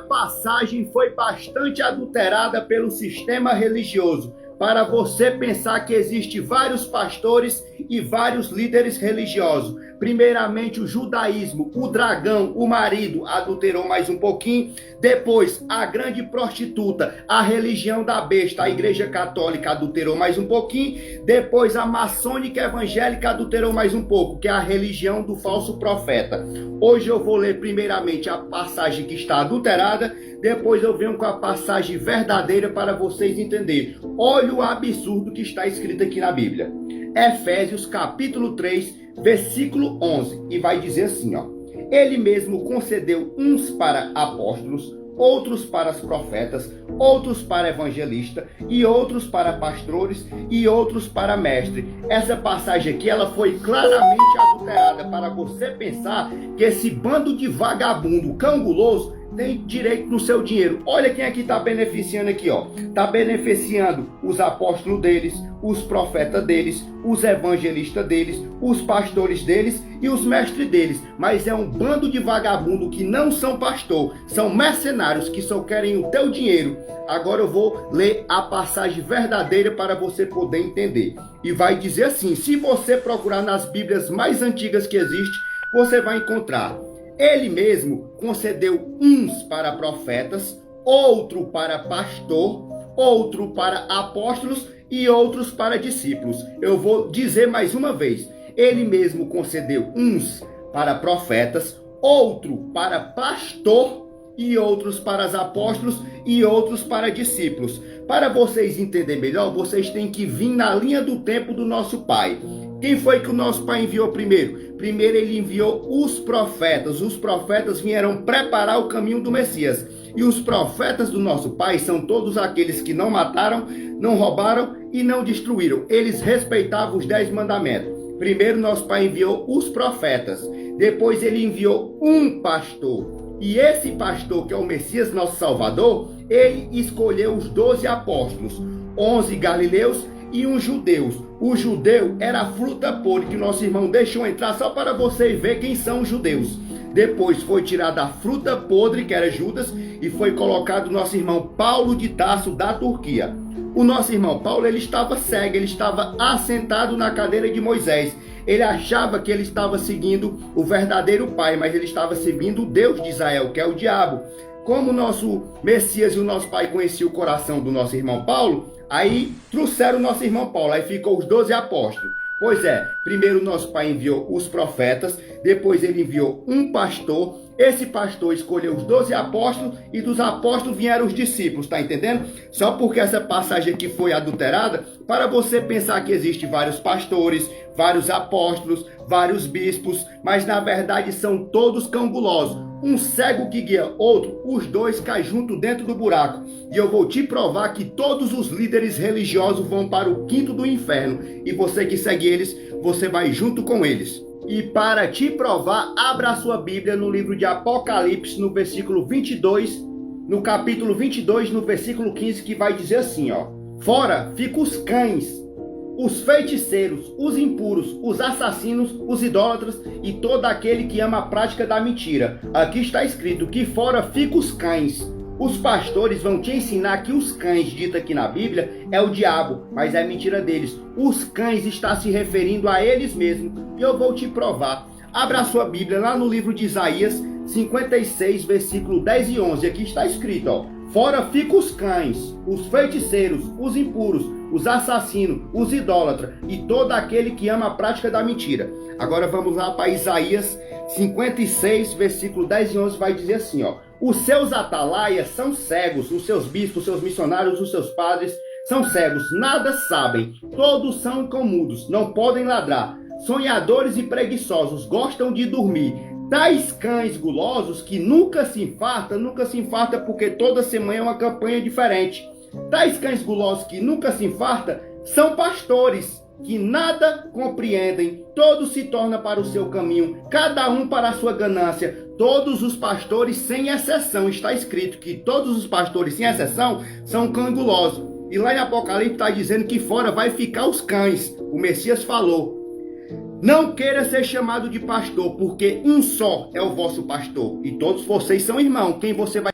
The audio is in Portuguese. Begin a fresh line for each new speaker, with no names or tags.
passagem foi bastante adulterada pelo sistema religioso, para você pensar que existe vários pastores e vários líderes religiosos. Primeiramente o judaísmo, o dragão, o marido, adulterou mais um pouquinho. Depois a grande prostituta, a religião da besta, a igreja católica, adulterou mais um pouquinho. Depois a maçônica evangélica adulterou mais um pouco, que é a religião do falso profeta. Hoje eu vou ler primeiramente a passagem que está adulterada, depois eu venho com a passagem verdadeira para vocês entenderem. Olha o absurdo que está escrito aqui na Bíblia. Efésios capítulo 3, versículo 11, e vai dizer assim, ó: Ele mesmo concedeu uns para apóstolos, outros para os profetas, outros para evangelistas, e outros para pastores, e outros para mestre. Essa passagem aqui, ela foi claramente adulterada para você pensar que esse bando de vagabundo canguloso tem direito no seu dinheiro. Olha quem aqui está beneficiando aqui, ó. Está beneficiando os apóstolos deles, os profetas deles, os evangelistas deles, os pastores deles e os mestres deles. Mas é um bando de vagabundo que não são pastor, são mercenários que só querem o teu dinheiro. Agora eu vou ler a passagem verdadeira para você poder entender. E vai dizer assim: se você procurar nas Bíblias mais antigas que existe, você vai encontrar: Ele mesmo concedeu uns para profetas, outro para pastor, outro para apóstolos e outros para discípulos. Eu vou dizer mais uma vez: Ele mesmo concedeu uns para profetas, outro para pastor e outros para os apóstolos e outros para discípulos. Para vocês entenderem melhor, vocês têm que vir na linha do tempo do nosso Pai. Quem foi que o nosso Pai enviou primeiro? Primeiro ele enviou os profetas. Os profetas vieram preparar o caminho do Messias. E os profetas do nosso Pai são todos aqueles que não mataram, não roubaram e não destruíram. Eles respeitavam os 10 mandamentos. Primeiro nosso Pai enviou os profetas. Depois ele enviou um pastor. E esse pastor, que é o Messias, nosso Salvador, ele escolheu os 12 apóstolos, 11 galileus e um judeus. O judeu era a fruta podre que o nosso irmão deixou entrar só para você ver quem são os judeus. Depois foi tirada a fruta podre, que era Judas, e foi colocado o nosso irmão Paulo de Tarso, da Turquia. O nosso irmão Paulo, ele estava cego, ele estava assentado na cadeira de Moisés. Ele achava que ele estava seguindo o verdadeiro Pai, mas ele estava seguindo o Deus de Israel, que é o diabo. Como o nosso Messias e o nosso Pai conheciam o coração do nosso irmão Paulo, aí trouxeram o nosso irmão Paulo, aí ficou os 12 apóstolos. Pois é, primeiro o nosso Pai enviou os profetas, depois ele enviou um pastor. Esse pastor escolheu os 12 apóstolos e dos apóstolos vieram os discípulos, tá entendendo? Só porque essa passagem aqui foi adulterada, para você pensar que existe vários pastores, vários apóstolos, vários bispos, mas na verdade são todos cangulosos. Um cego que guia outro, os dois caem junto dentro do buraco. E eu vou te provar que todos os líderes religiosos vão para o quinto do inferno. E você que segue eles, você vai junto com eles. E para te provar, abra a sua Bíblia no livro de Apocalipse, no versículo 22, no capítulo 22, no versículo 15, que vai dizer assim, ó: Fora ficam os cães, os feiticeiros, os impuros, os assassinos, os idólatras e todo aquele que ama a prática da mentira. Aqui está escrito que fora ficam os cães. Os pastores vão te ensinar que os cães, dito aqui na Bíblia, é o diabo, mas é mentira deles. Os cães está se referindo a eles mesmos. E eu vou te provar. Abra a sua Bíblia lá no livro de Isaías 56, versículo 10 e 11. Aqui está escrito, ó: Fora ficam os cães, os feiticeiros, os impuros, os assassinos, os idólatras e todo aquele que ama a prática da mentira. Agora vamos lá para Isaías 56, versículo 10 e 11, vai dizer assim, ó: Os seus atalaias são cegos, os seus bispos, os seus missionários, os seus padres são cegos, nada sabem, todos são incomudos, não podem ladrar, sonhadores e preguiçosos, gostam de dormir. Tais cães gulosos que nunca se infarta porque toda semana é uma campanha diferente. Tais cães gulosos que nunca se infarta são pastores que nada compreendem, todos se tornam para o seu caminho, cada um para a sua ganância. Todos os pastores sem exceção, está escrito que todos os pastores sem exceção são cangulosos. E lá em Apocalipse está dizendo que fora vai ficar os cães. O Messias falou: Não queira ser chamado de pastor, porque um só é o vosso pastor, e todos vocês são irmãos. Quem você vai